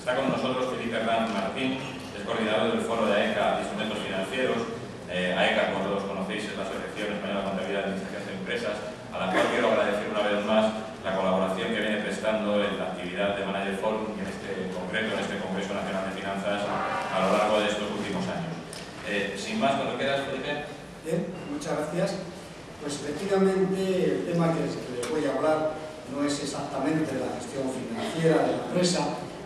Está con nosotros Felipe Hernández Martín, es coordinador del Foro de AECA de Instrumentos Financieros. AECA, como todos conocéis, es la Asociación Española de Contabilidad y Administración de Empresas, a la cual quiero agradecer una vez más la colaboración que viene prestando en la actividad de Manager Forum y en este Congreso Nacional de Finanzas a lo largo de estos últimos años. Sin más, cuando quieras, Felipe. Bien, muchas gracias. Pues efectivamente el tema que les voy a hablar no es exactamente la gestión financiera de la empresa,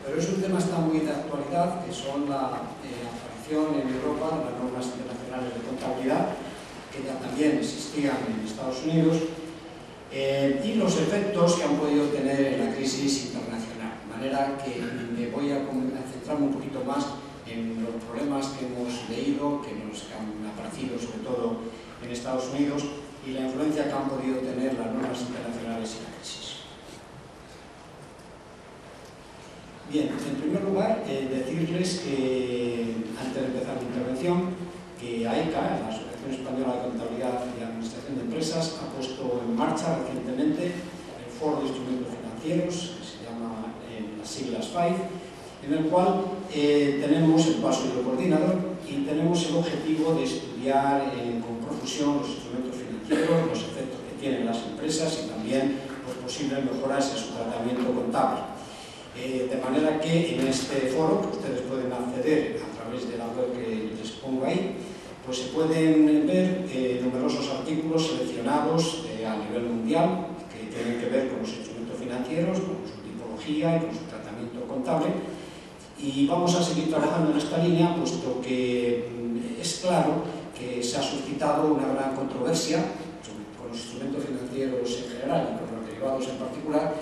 pero es un tema que está muy de actualidad, que son la aparición en Europa de las normas internacionales de contabilidad, que ya también existían en Estados Unidos, y los efectos que han podido tener en la crisis internacional. De manera que me voy a centrarme un poquito más en los problemas que hemos leído, que nos han aparecido sobre todo en Estados Unidos, y la influencia que han podido tener las normas internacionales en la crisis. Bien, en primer lugar, decirles que, antes de empezar mi intervención, que AECA, la Asociación Española de Contabilidad y Administración de Empresas, ha puesto en marcha recientemente el Foro de Instrumentos Financieros, que se llama en las siglas FIVE, en el cual tenemos el paso del coordinador y tenemos el objetivo de estudiar con profusión los instrumentos financieros, los efectos que tienen las empresas y también pues, posibles mejoras en su tratamiento contable. De manera que en este foro, que ustedes pueden acceder a través de la web que les pongo ahí, pues se pueden ver numerosos artículos seleccionados a nivel mundial que tienen que ver con los instrumentos financieros, con su tipología y con su tratamiento contable. Y vamos a seguir trabajando en esta línea, puesto que es claro que se ha suscitado una gran controversia con los instrumentos financieros en general y con los derivados en particular,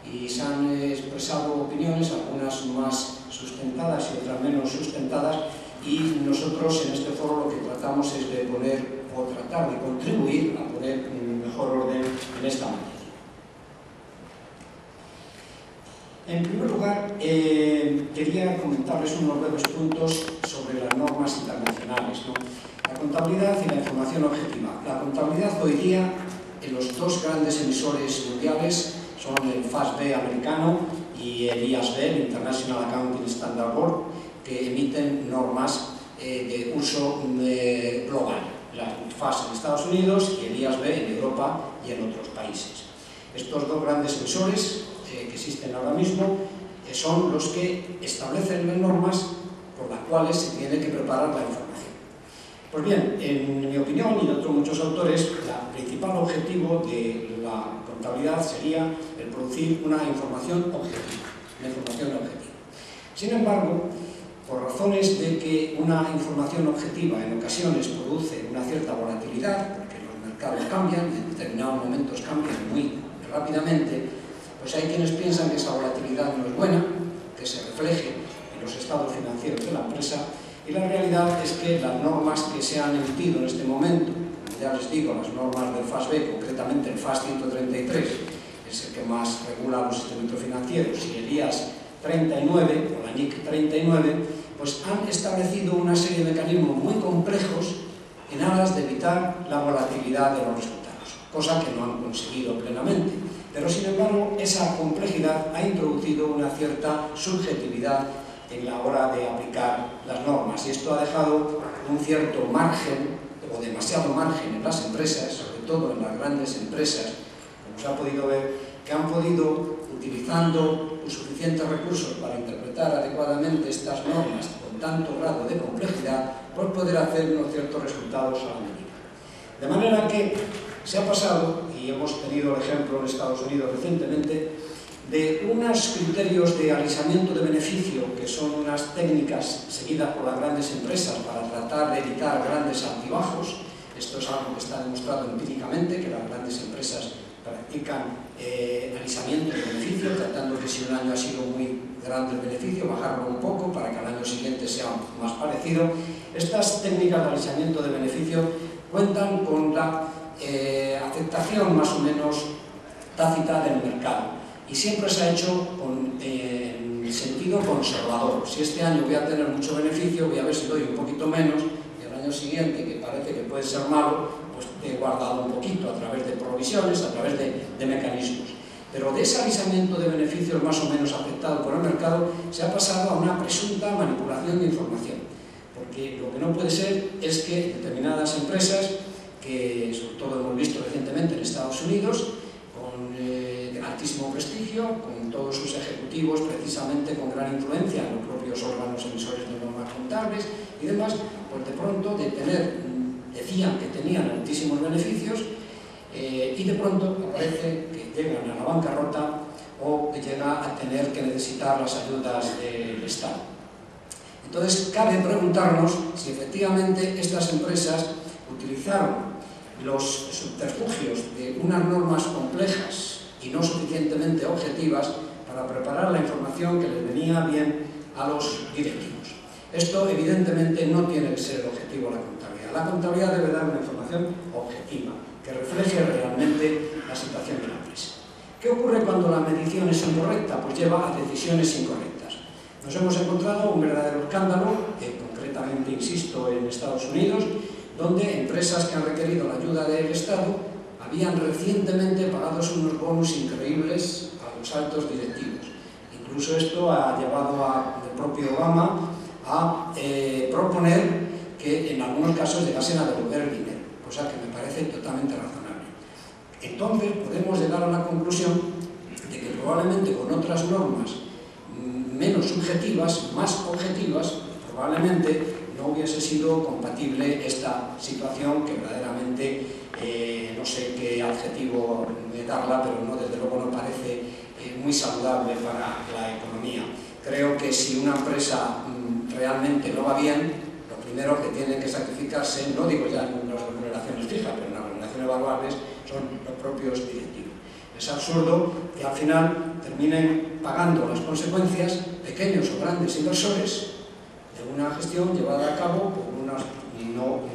y se han expresado opiniones, algunas más sustentadas y otras menos sustentadas, y nosotros en este foro lo que tratamos es de poner, o tratar de contribuir a poner un mejor orden en esta materia. En primer lugar, quería comentarles unos breves puntos sobre las normas internacionales, ¿no? La contabilidad y la información objetiva. La contabilidad hoy día, en los dos grandes emisores mundiales, son el FASB americano y el IASB, el International Accounting Standard Board, que emiten normas de uso global. La FAS en Estados Unidos y el IASB en Europa y en otros países. Estos dos grandes emisores que existen ahora mismo son los que establecen las normas por las cuales se tiene que preparar la información. Pues bien, en mi opinión y de otros muchos autores, el principal objetivo de la contabilidad sería el producir una información objetiva. Sin embargo, por razones de que una información objetiva en ocasiones produce una cierta volatilidad, porque los mercados cambian, en determinados momentos cambian muy rápidamente, pues hay quienes piensan que esa volatilidad no es buena, que se refleje en los estados financieros de la empresa, y la realidad es que las normas que se han emitido en este momento, ya les digo, las normas del FASB, concretamente el FAS 133, es el que más regula los instrumentos financieros, y el IAS 39, o la NIC 39, pues han establecido una serie de mecanismos muy complejos en aras de evitar la volatilidad de los resultados, cosa que no han conseguido plenamente. Pero, sin embargo, esa complejidad ha introducido una cierta subjetividad en la hora de aplicar las normas, y esto ha dejado un cierto margen, o demasiado margen en las empresas, sobre todo en las grandes empresas, como se ha podido ver, que han podido, utilizando suficientes recursos para interpretar adecuadamente estas normas con tanto grado de complejidad, pues poder hacer unos ciertos resultados a la medida. De manera que se ha pasado, y hemos tenido el ejemplo en Estados Unidos recientemente, de unos criterios de alisamiento de beneficio, que son unas técnicas seguidas por las grandes empresas para tratar de evitar grandes altibajos. Esto es algo que está demostrado empíricamente, que las grandes empresas practican alisamiento de beneficio, tratando que si un año ha sido muy grande el beneficio, bajarlo un poco para que al año siguiente sea más parecido. Estas técnicas de alisamiento de beneficio cuentan con la aceptación más o menos tácita del mercado, y siempre se ha hecho en sentido conservador. Si este año voy a tener mucho beneficio, voy a ver si doy un poquito menos, y el año siguiente, que parece que puede ser malo, pues he guardado un poquito a través de provisiones, a través de mecanismos. Pero de ese alisamiento de beneficios más o menos aceptado por el mercado se ha pasado a una presunta manipulación de información. Porque lo que no puede ser es que determinadas empresas, que sobre todo hemos visto recientemente en Estados Unidos, de altísimo prestigio, con todos sus ejecutivos precisamente con gran influencia en los propios órganos emisores de normas contables y demás, pues de pronto decían que tenían altísimos beneficios y de pronto aparece que llegan a la bancarrota o que llega a tener que necesitar las ayudas del Estado. Entonces cabe preguntarnos si efectivamente estas empresas utilizaron los subterfugios de unas normas complejas y no suficientemente objetivas para preparar la información que les venía bien a los directivos. Esto evidentemente no tiene que ser el objetivo de la contabilidad. La contabilidad debe dar una información objetiva, que refleje realmente la situación de la empresa. ¿Qué ocurre cuando la medición es incorrecta? Pues lleva a decisiones incorrectas. Nos hemos encontrado un verdadero escándalo, concretamente, insisto, en Estados Unidos, donde empresas que han requerido la ayuda del Estado habían recientemente pagado unos bonos increíbles a los altos directivos. Incluso esto ha llevado al propio Obama a proponer que en algunos casos llegasen a devolver el dinero, cosa que me parece totalmente razonable. Entonces podemos llegar a la conclusión de que probablemente con otras normas menos subjetivas, más objetivas, probablemente no hubiese sido compatible esta situación que verdaderamente, no sé qué adjetivo darla, pero no, desde luego no parece muy saludable para la economía. Creo que si una empresa realmente no va bien, lo primero que tiene que sacrificarse, no digo ya en las remuneraciones fijas, pero en las remuneraciones variables, son los propios directivos. Es absurdo que al final terminen pagando las consecuencias pequeños o grandes inversores de una gestión llevada a cabo por unos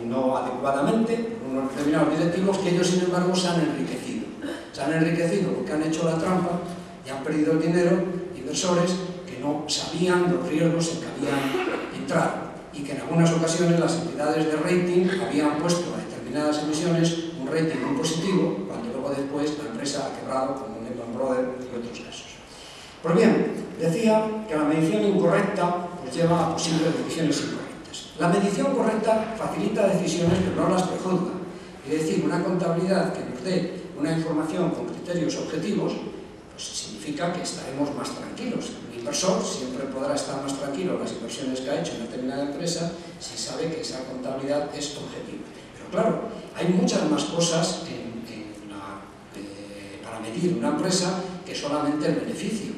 no adecuadamente, por unos determinados directivos que ellos, sin embargo, se han enriquecido. Se han enriquecido porque han hecho la trampa y han perdido el dinero, inversores que no sabían los riesgos en que habían entrado y que en algunas ocasiones las entidades de rating habían puesto a determinadas emisiones un rating muy positivo, cuando luego después la empresa ha quebrado, como Lehman Brothers y otros casos. Pues bien, decía que la medición incorrecta pues lleva a posibles decisiones incorrectas. La medición correcta facilita decisiones, pero no las prejuzga. Es decir, una contabilidad que nos dé una información con criterios objetivos, pues significa que estaremos más tranquilos. Un inversor siempre podrá estar más tranquilo en las inversiones que ha hecho en una determinada empresa si sabe que esa contabilidad es objetiva. Pero claro, hay muchas más cosas para medir una empresa que solamente el beneficio.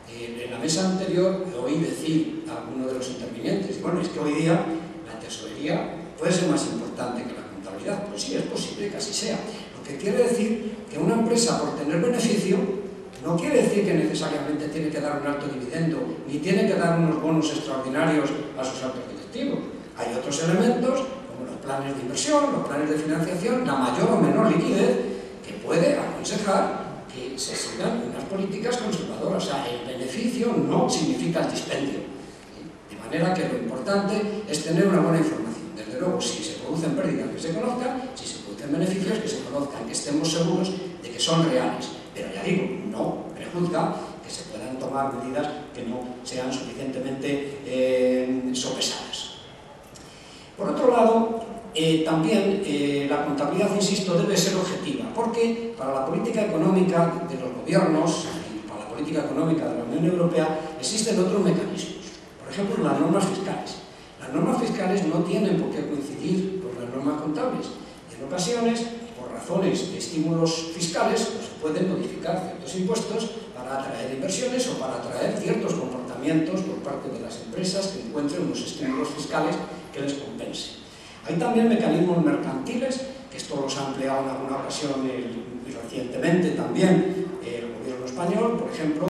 En la mesa anterior oí decir a alguno de los intervinientes, bueno, es que hoy día la tesorería puede ser más importante que la contabilidad. Pues sí, es posible que así sea. Lo que quiere decir que una empresa, por tener beneficio, no quiere decir que necesariamente tiene que dar un alto dividendo, ni tiene que dar unos bonos extraordinarios a sus altos directivos. Hay otros elementos, como los planes de inversión, los planes de financiación, la mayor o menor liquidez, que puede aconsejar que se sigan unas políticas conservadoras. O sea, el beneficio no significa el dispendio. De manera que lo importante es tener una buena información. Desde luego, si se producen pérdidas, que se conozcan; si se producen beneficios, que se conozcan, que estemos seguros de que son reales. Pero ya digo, no prejuzga que se puedan tomar medidas que no sean suficientemente sopesadas. Por otro lado, también la contabilidad, insisto, debe ser objetiva, porque para la política económica de los gobiernos y para la política económica de la Unión Europea existen otros mecanismos. Por ejemplo, las normas fiscales. Las normas fiscales no tienen por qué coincidir con las normas contables. En ocasiones, por razones de estímulos fiscales, pues se pueden modificar ciertos impuestos para atraer inversiones o para atraer ciertos comportamientos por parte de las empresas que encuentren unos estímulos fiscales que les compensen. Hay también mecanismos mercantiles, que esto los ha empleado en alguna ocasión y recientemente también el gobierno español, por ejemplo,